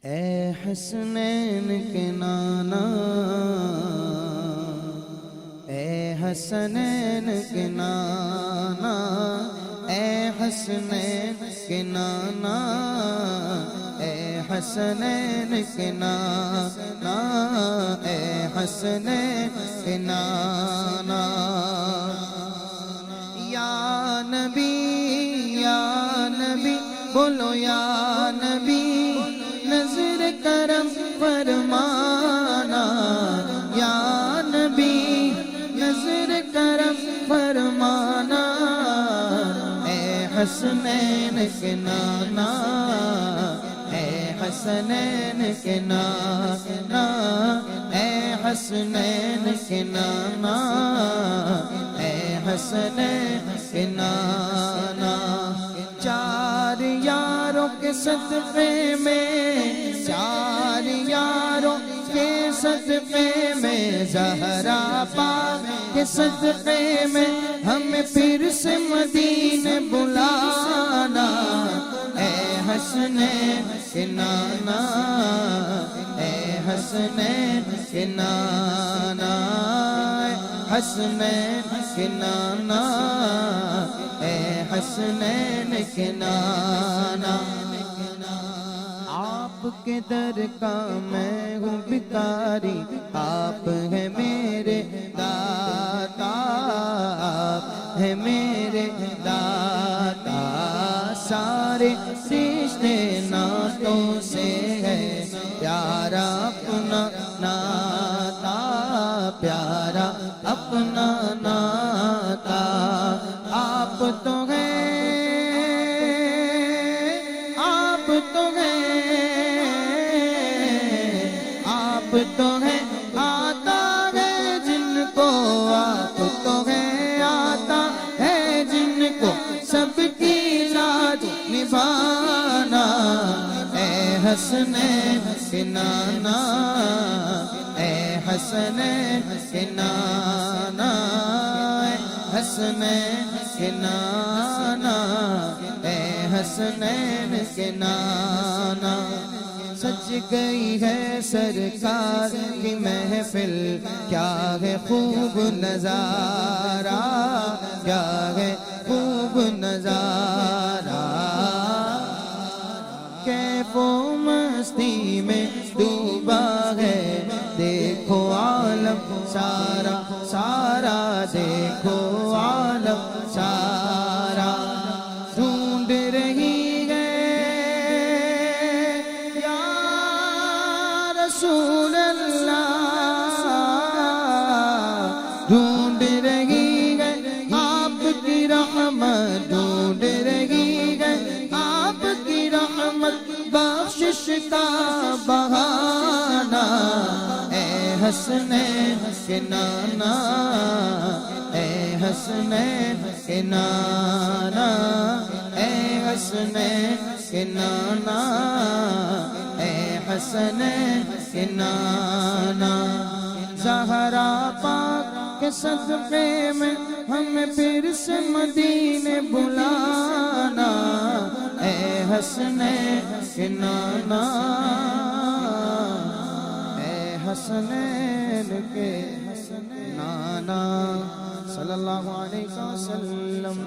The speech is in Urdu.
اے حسنین کے نانا، اے حسنین کے نانا، اے حسنین کے نانا، اے حسنین کے نانا، اے حسنین کے نانا، یا نبی بولو یا نبی، نظر کرم فرمانا، یا نبی نظر کرم فرمانا، اے حسنین کے نانا، اے حسنین کے نانا، اے حسنین کے نانا، اے حسنین کے نانا، چار یاروں کے صدقے میں، چار یاروں کے صدقے میں، زہرا پاک کے صدقے میں، ہمیں پھر سے مدینے بلانا، اے حسنین کے نانا، اے حسنین کے نانا، حسنین کے نانا، اے حسنین کے نانا، آپ کے در کا میں ہوں بھکاری، آپ ہیں میرے داتا، آپ ہیں میرے داتا، سارے رشتے ناتوں سے ہے پیارا اپنا ناتا، پیارا اپنا ناتا، آپ تو ہیں، آپ تو ہیں، آپ تو ہیں آتا ہے جن کو، آپ تو ہیں آتا ہے جن کو، سب کی لاج نبھانا، اے حسنین کے نانا، اے حسنین کے نانا، حسنین کے نانا، اے حسنین کے نانا، سج گئی ہے سرکار کی محفل، کیا ہے خوب نظارہ، کیا ہے خوب نظارہ، کیف و مستی میں ڈوبا ہے دیکھو عالم سارا، سارا دیکھو عالم سارا، ڈھونڈ رہی ہے یا رسول اللہ، ڈھونڈ رہی ہے آپ کی رحمت، ڈھونڈ رہی ہے آپ کی رحمت، بخشش کا بہانہ، اے حسنین کے نانا، اے حسنین کے نانا، اے حسنین کے نانا، اے حسنین کے نانا، زہرا پاک کے صدقے میں ہمیں پھر سے مدینے بلانا، اے حسنین کے نانا، اے حسنین کے نانا، صلی اللہ علیہ وسلم۔